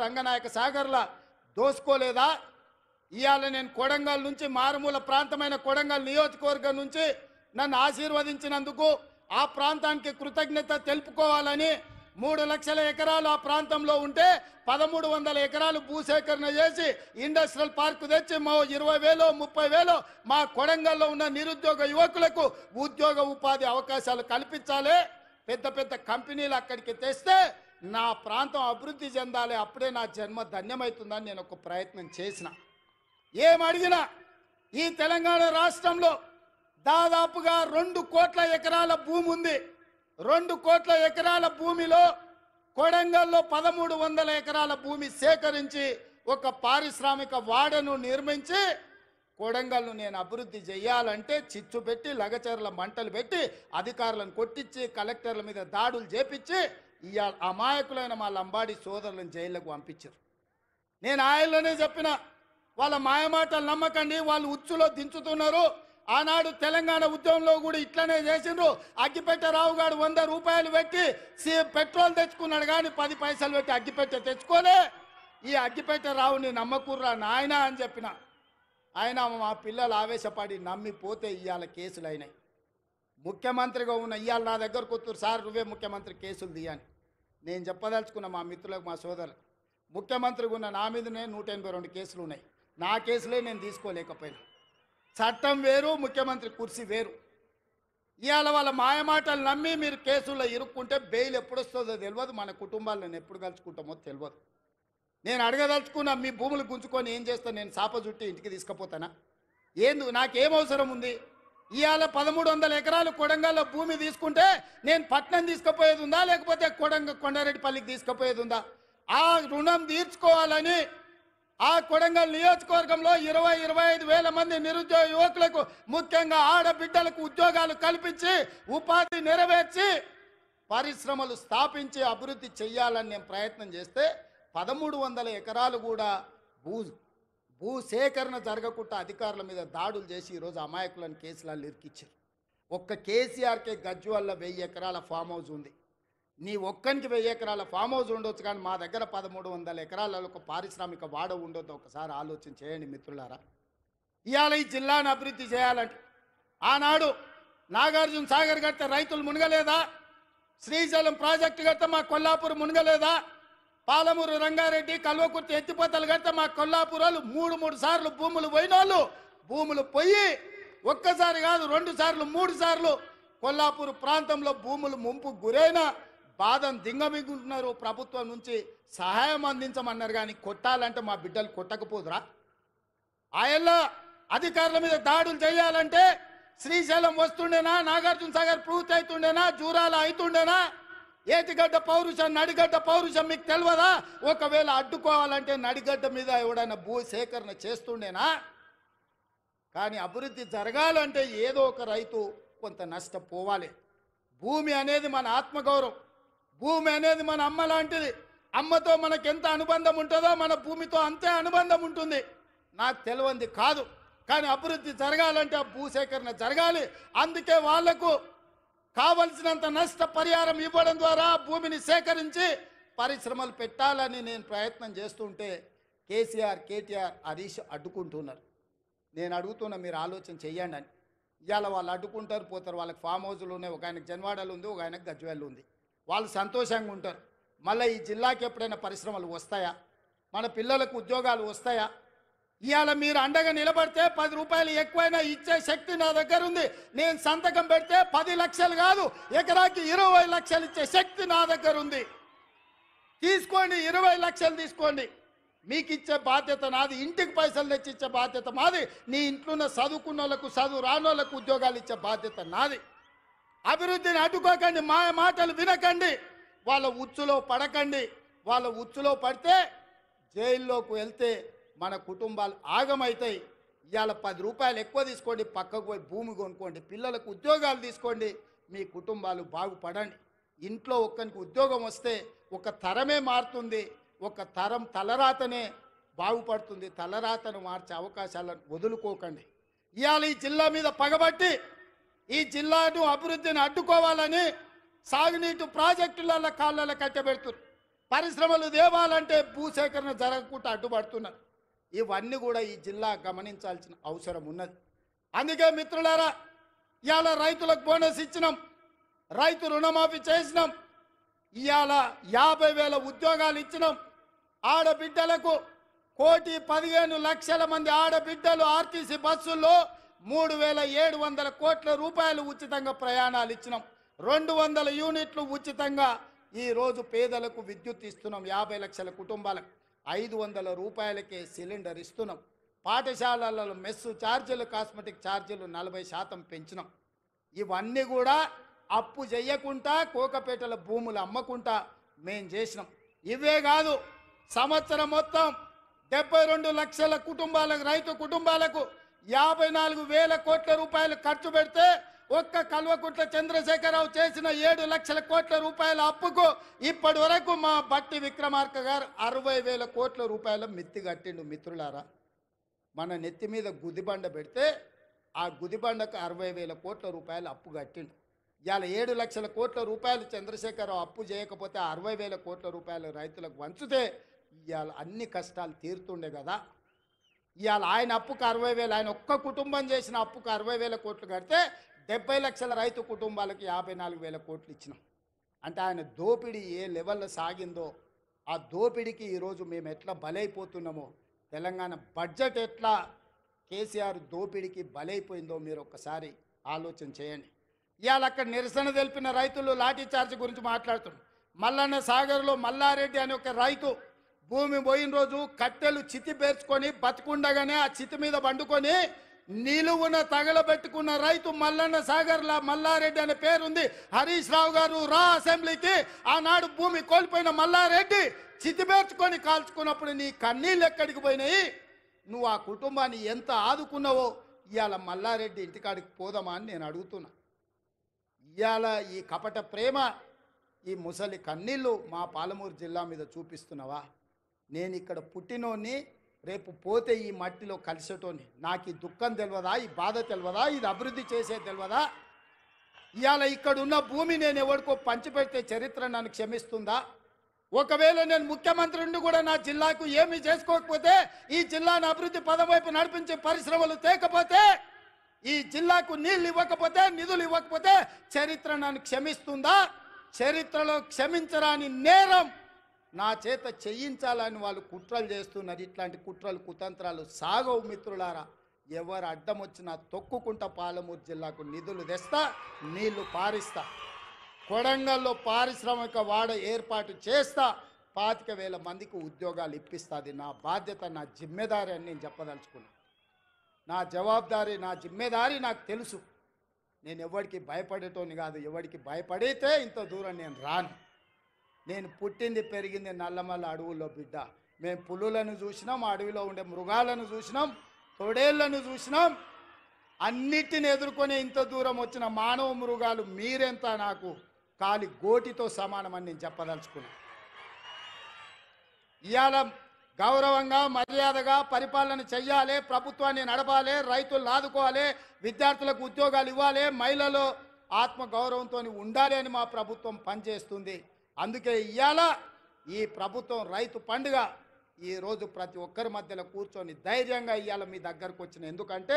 రంగనాయక సాగర్లా దోసుకోలేదా? ఇవాళ నేను కొడంగల్ నుంచి మారుమూల ప్రాంతమైన కొడంగల్ నియోజకవర్గం నుంచి నన్ను ఆశీర్వదించినందుకు ఆ ప్రాంతానికి కృతజ్ఞత తెలుపుకోవాలని 3 లక్షల ఎకరాలు ఆ ప్రాంతంలో ఉంటే 1300 ఎకరాలు భూసేకరణ చేసి ఇండస్ట్రియల్ పార్క్ తెచ్చి 20,000 30,000 మా కొడంగల్లో ఉన్న నిరుద్యోగ యువకులకు ఉద్యోగ ఉపాధి అవకాశాలు కల్పించాలి. పెద్ద పెద్ద కంపెనీలు అక్కడికి తెస్తే నా ప్రాంతం అభివృద్ధి చెందాలి. అప్పుడే నా జన్మ ధన్యమవుతుందని నేను ఒక ప్రయత్నం చేసిన. ఏమడిగినా ఈ తెలంగాణ రాష్ట్రంలో దాదాపుగా 2 కోట్ల ఎకరాల భూమి ఉంది. 2 కోట్ల ఎకరాల భూమిలో కొడంగల్లో 1300 ఎకరాల భూమి సేకరించి ఒక పారిశ్రామిక వాడను నిర్మించి కొడంగల్ను నేను అభివృద్ధి చేయాలంటే చిచ్చు పెట్టి లగచర్ల మంటలు పెట్టి అధికారులను కొట్టించి కలెక్టర్ల మీద దాడులు చేపించి ఇవాళ అమాయకులైన మా లంబాడి సోదరులను జైళ్లకు పంపించారు. నేను ఆయనలోనే చెప్పిన, వాళ్ళ మాయమాటలు నమ్మకండి, వాళ్ళు ఉచ్చులో దించుతున్నారు. ఆనాడు తెలంగాణ ఉద్యమంలో కూడా ఇట్లనే చేసిండ్రు. అగ్గిపెట్టె రావు గారు 100 రూపాయలు పెట్టి పెట్రోల్ తెచ్చుకున్నాడు, కానీ 10 పైసలు పెట్టి అగ్గిపెట్టె తెచ్చుకోలే. ఈ అగ్గిపెట్టె రావుని నమ్మకుర్రా నాయన అని చెప్పిన. ఆయన మా పిల్లలు ఆవేశపడి నమ్మిపోతే ఇవాళ కేసులు అయినాయి. ముఖ్యమంత్రిగా ఉన్న ఇవాళ నా దగ్గరకు వస్తారు, సార్ నువ్వే ముఖ్యమంత్రి కేసులు తీయని. నేను చెప్పదలుచుకున్న మా మిత్రులకు మా సోదరులకు, ముఖ్యమంత్రిగా ఉన్న నా మీదనే 182 కేసులు ఉన్నాయి. నా కేసులే నేను తీసుకోలేకపోయినా. చట్టం వేరు, ముఖ్యమంత్రి కుర్చీ వేరు. ఇవాళ వాళ్ళ మాయమాటలు నమ్మి మీరు కేసుల్లో ఇరుక్కుంటే బెయిల్ ఎప్పుడు వస్తుందో తెలియదు, మన కుటుంబాలను ఎప్పుడు కలుసుకుంటామో తెలియదు. నేను అడగదలుచుకున్నా, మీ భూములు గుంజుకొని ఏం చేస్తాను? నేను చాప చుట్టి ఇంటికి తీసుకుపోతానా? నాకేం అవసరం ఉంది? ఇవాళ 1300 ఎకరాలు కొడంగల్లో భూమి తీసుకుంటే నేను పట్నం తీసుకుపోయేది ఉందా, లేకపోతే కొండారెడ్డిపల్లికి తీసుకుపోయేది ఉందా? ఆ రుణం తీర్చుకోవాలని ఆ కొడంగల్ నియోజకవర్గంలో 20-25 వేల మంది నిరుద్యోగ యువకులకు, ముఖ్యంగా ఆడబిడ్డలకు ఉద్యోగాలు కల్పించి ఉపాధి నెరవేర్చి పరిశ్రమలు స్థాపించి అభివృద్ధి చేయాలని నేను ప్రయత్నం చేస్తే 1300 ఎకరాలు కూడా భూసేకరణ జరగకుండా అధికారుల మీద దాడులు చేసి ఈరోజు అమాయకులను కేసులలో ఇరికిచ్చారు. ఒక్క కేసీఆర్కే గజ్వేల్లో 1000 ఎకరాల ఫామ్ హౌస్ ఉంది. నీ ఒక్కనికి 1000 ఎకరాల ఫామ్ హౌస్ ఉండొచ్చు, కానీ మా దగ్గర 1300 ఎకరాలలో ఒక పారిశ్రామిక వాడ ఉండొద్దు. ఒకసారి ఆలోచన చేయండి మిత్రులారా. ఇవాళ ఈ జిల్లాను అభివృద్ధి చేయాలంటే ఆనాడు నాగార్జున సాగర్ కడితే రైతులు మునగలేదా? శ్రీశైలం ప్రాజెక్టు కడితే మా కొల్లాపూర్ మునగలేదా? పాలమూరు రంగారెడ్డి కల్వకుర్తి ఎత్తిపోతలు కడితే మా కొల్లాపూరాలు 3 సార్లు భూములు పోయిన వాళ్ళు భూములు పోయి ఒక్కసారి కాదు 2 సార్లు 3 సార్లు కొల్లాపూర్ ప్రాంతంలో భూములు ముంపు గురైన బాధను దింగమిగుంటున్నారు. ప్రభుత్వం నుంచి సహాయం అందించమన్నారు, కానీ కొట్టాలంటే మా బిడ్డలు కొట్టకపోదురా? ఆయల్లో అధికారుల మీద దాడులు చేయాలంటే శ్రీశైలం వస్తుండేనా? నాగార్జున సాగర్ పూర్తి అవుతుండేనా? జూరాల అవుతుండేనా? ఏటిగడ్డ పౌరుషం, నడిగడ్డ పౌరుషం మీకు తెలియదా? ఒకవేళ అడ్డుకోవాలంటే నడిగడ్డ మీద ఎవడైనా భూ సేకరణ చేస్తుండేనా? కానీ అభివృద్ధి జరగాలంటే ఏదో ఒక రైతు కొంత నష్టపోవాలి. భూమి అనేది మన ఆత్మగౌరవం, భూమి అనేది మన అమ్మ లాంటిది. అమ్మతో మనకు ఎంత అనుబంధం ఉంటుందో మన భూమితో అంతే అనుబంధం ఉంటుంది. నాకు తెలియంది కాదు, కానీ అభివృద్ధి జరగాలంటే ఆ భూసేకరణ జరగాలి. అందుకే వాళ్లకు కావలసినంత నష్ట పరిహారం ఇవ్వడం ద్వారా భూమిని సేకరించి పరిశ్రమలు పెట్టాలని నేను ప్రయత్నం చేస్తుంటే కేసీఆర్, కేటీఆర్, హరీష్ అడ్డుకుంటున్నారు. నేను అడుగుతున్నా, మీరు ఆలోచన చెయ్యండి అని. ఇవాళ వాళ్ళు అడ్డుకుంటారు, పోతారు. వాళ్ళకి ఫామ్ హౌజులు ఉన్నాయి, ఒక ఆయనకు జన్వాడలు ఉంది, ఒక ఆయనకు గజ్వేల్ ఉంది. వాళ్ళు సంతోషంగా ఉంటారు. మళ్ళీ ఈ జిల్లాకి ఎప్పుడైనా పరిశ్రమలు వస్తాయా? మన పిల్లలకు ఉద్యోగాలు వస్తాయా? ఇవాళ మీరు అండగా నిలబడితే 10 రూపాయలు ఎక్కువైనా ఇచ్చే శక్తి నా దగ్గర ఉంది. నేను సంతకం పెడితే 10 లక్షలు కాదు, ఎకరాకి 20 లక్షలు ఇచ్చే శక్తి నా దగ్గర ఉంది. తీసుకోండి, 20 లక్షలు తీసుకోండి. మీకు ఇచ్చే బాధ్యత నాది. ఇంటికి పైసలు తెచ్చి ఇచ్చే బాధ్యత మాది. నీ ఇంట్లో చదువుకున్న వాళ్ళకు, చదువు రాని వాళ్ళకు ఉద్యోగాలు ఇచ్చే బాధ్యత నాది. అభివృద్ధిని అడ్డుకోకండి, మాయ మాటలు వినకండి, వాళ్ళ ఉచ్చులో పడకండి. వాళ్ళ ఉచ్చులో పడితే జైల్లోకి వెళ్తే మన కుటుంబాలు ఆగమవుతాయి. ఇవాళ 10 రూపాయలు ఎక్కువ తీసుకోండి, పక్కకు పోయి భూమి కొనుక్కోండి, పిల్లలకు ఉద్యోగాలు తీసుకోండి, మీ కుటుంబాలు బాగుపడండి. ఇంట్లో ఒక్కరికి ఉద్యోగం వస్తే ఒక తరమే మారుతుంది, ఒక తరం తలరాతనే బాగుపడుతుంది. తలరాతను మార్చే అవకాశాలను వదులుకోకండి. ఇవాళ ఈ జిల్లా మీద పగబట్టి ఈ జిల్లాను అభివృద్ధిని అడ్డుకోవాలని సాగునీటి ప్రాజెక్టుల కాళ్ళలో కట్టబెడుతున్నారు. పరిశ్రమలు తేవాలంటే భూసేకరణ జరగకుండా అడ్డుపడుతున్నారు. ఇవన్నీ కూడా ఈ జిల్లా గమనించాల్సిన అవసరం ఉన్నది. అందుకే మిత్రులారా, ఇవాళ రైతులకు బోనస్ ఇచ్చినాం, రైతు రుణమాఫీ చేసినాం, ఇవాళ 50,000 ఉద్యోగాలు ఇచ్చినాం. ఆడబిడ్డలకు 1,15,00,000 మంది ఆడబిడ్డలు ఆర్టీసీ బస్సుల్లో 3,700 కోట్ల రూపాయలు ఉచితంగా ప్రయాణాలు ఇచ్చినాం. 200 యూనిట్లు ఉచితంగా ఈరోజు పేదలకు విద్యుత్ ఇస్తున్నాం. 50 లక్షల కుటుంబాలకు 500 రూపాయలకే సిలిండర్ ఇస్తున్నాం. పాఠశాలలలో మెస్సు ఛార్జీలు, కాస్మెటిక్ ఛార్జీలు 40% పెంచినాం. ఇవన్నీ కూడా అప్పు చేయకుండా కోకపేటల భూములు అమ్మకుండా మేం చేసినాం. ఇవే కాదు, సంవత్సరం మొత్తం 72 లక్షల కుటుంబాలకు, రైతు కుటుంబాలకు 54,000 కోట్ల రూపాయలు ఖర్చు పెడితే ఒక్క కల్వకుంట్ల చంద్రశేఖరరావు చేసిన 7 లక్షల కోట్ల రూపాయల అప్పుకు ఇప్పటి వరకు మా బట్టి విక్రమార్క గారు 60,000 కోట్ల రూపాయల మిత్తి కట్టిండు. మిత్రులారా, మన నెత్తి మీద గుదిబండ పెడితే ఆ గుదిబండకు 60,000 కోట్ల రూపాయలు అప్పు కట్టిండు. ఇవాళ 7 లక్షల కోట్ల రూపాయలు చంద్రశేఖరరావు అప్పు చేయకపోతే 60,000 కోట్ల రూపాయలు రైతులకు వంచితే ఇవాళ అన్ని కష్టాలు తీరుతుండే కదా. ఇవాళ ఆయన అప్పుకు 60,000, ఆయన ఒక్క కుటుంబం చేసిన అప్పుకు 60,000 కోట్లు కడితే 70 లక్షల రైతు కుటుంబాలకు 54,000 కోట్లు ఇచ్చినాం. అంటే ఆయన దోపిడీ ఏ లెవెల్లో సాగిందో, ఆ దోపిడీకి ఈరోజు మేము ఎట్లా బలైపోతున్నామో, తెలంగాణ బడ్జెట్ ఎట్లా కేసీఆర్ దోపిడీకి బలైపోయిందో మీరు ఒక్కసారి ఆలోచన చేయండి. ఇవాళ అక్కడ నిరసన తెలిపిన రైతులు లాఠీ చార్జ్ గురించి మాట్లాడుతున్నారు. మల్లన్న సాగర్లో మల్లారెడ్డి అనే ఒక రైతు భూమి పోయిన రోజు కట్టెలు చితి పేర్చుకొని బతుకుండగానే ఆ చితి మీద పండుకొని నిలువున తగలబెట్టుకున్న రైతు మల్లన్న సాగర్లా మల్లారెడ్డి అనే పేరుంది. హరీష్ రావు గారు రా అసెంబ్లీకి. ఆనాడు భూమి కోల్పోయిన మల్లారెడ్డి చితి పేర్చుకొని కాల్చుకున్నప్పుడు నీ కన్నీళ్ళు ఎక్కడికి పోయినాయి? నువ్వు ఆ కుటుంబాన్ని ఎంత ఆదుకున్నావో ఇవాళ మల్లారెడ్డి ఇంటికాడికి పోదామా అని నేను అడుగుతున్నా. ఇవాళ ఈ కపట ప్రేమ, ఈ ముసలి కన్నీళ్ళు మా పాలమూరు జిల్లా మీద చూపిస్తున్నావా? నేను ఇక్కడ పుట్టినోని, రేపు పోతే ఈ మట్టిలో కలిసేటోని. నాకు ఈ దుఃఖం తెలియదా? ఈ బాధ తెలియదా? ఇది అభివృద్ధి చేసేది తెలియదా? ఇవాళ ఇక్కడ ఉన్న భూమి నేను ఎవరికో పంచిపెడితే చరిత్ర నన్ను క్షమిస్తుందా? ఒకవేళ నేను ముఖ్యమంత్రి ఉండి కూడా నా జిల్లాకు ఏమీ చేసుకోకపోతే, ఈ జిల్లాను అభివృద్ధి పదం వైపు నడిపించే పరిశ్రమలు తేకపోతే, ఈ జిల్లాకు నీళ్ళు ఇవ్వకపోతే, నిధులు ఇవ్వకపోతే చరిత్ర నన్ను క్షమిస్తుందా? చరిత్రలో క్షమించరాని నేరం నా చేత చేయించాలని వాళ్ళు కుట్రలు చేస్తున్నారు. ఇట్లాంటి కుట్రలు కుతంత్రాలు సాగవు మిత్రులారా. ఎవరు అడ్డం వచ్చినా తొక్కుకుంటా పాలమూరు జిల్లాకు నిధులు తెస్తా, నీళ్లు పారిస్తా. కొడంగల్లో పారిశ్రామిక వాడ ఏర్పాటు చేస్తా, 25,000 మందికి ఉద్యోగాలు ఇప్పిస్తా. అది నా బాధ్యత, నా జిమ్మెదారి అని నేను చెప్పదలుచుకున్నా. నా జవాబుదారీ, నా జిమ్మెదారి నాకు తెలుసు. నేను ఎవరికి భయపడేటోని కాదు. ఎవరికి భయపడితే ఇంత దూరం నేను రాను. నేను పుట్టింది పెరిగింది నల్లమల్ల అడవుల్లో బిడ్డ. మేము పులులను చూసినాం, అడవిలో ఉండే మృగాలను చూసినాం, తొడేళ్లను చూసినాం. అన్నిటిని ఎదుర్కొని ఇంత దూరం వచ్చిన మానవ మృగాలు మీరెంత నాకు కాలి గోటితో సమానమని నేను చెప్పదలుచుకున్నాను. ఇవాళ గౌరవంగా మర్యాదగా పరిపాలన చెయ్యాలి, ప్రభుత్వాన్ని నడపాలి, రైతులు ఆదుకోవాలి, విద్యార్థులకు ఉద్యోగాలు ఇవ్వాలి, మహిళలు ఆత్మగౌరవంతో ఉండాలి అని మా ప్రభుత్వం పనిచేస్తుంది. అందుకే ఇవాళ ఈ ప్రభుత్వం రైతు పండుగ ఈరోజు ప్రతి ఒక్కరి మధ్యలో కూర్చొని ధైర్యంగా ఇవాళ మీ దగ్గరకు వచ్చిన. ఎందుకంటే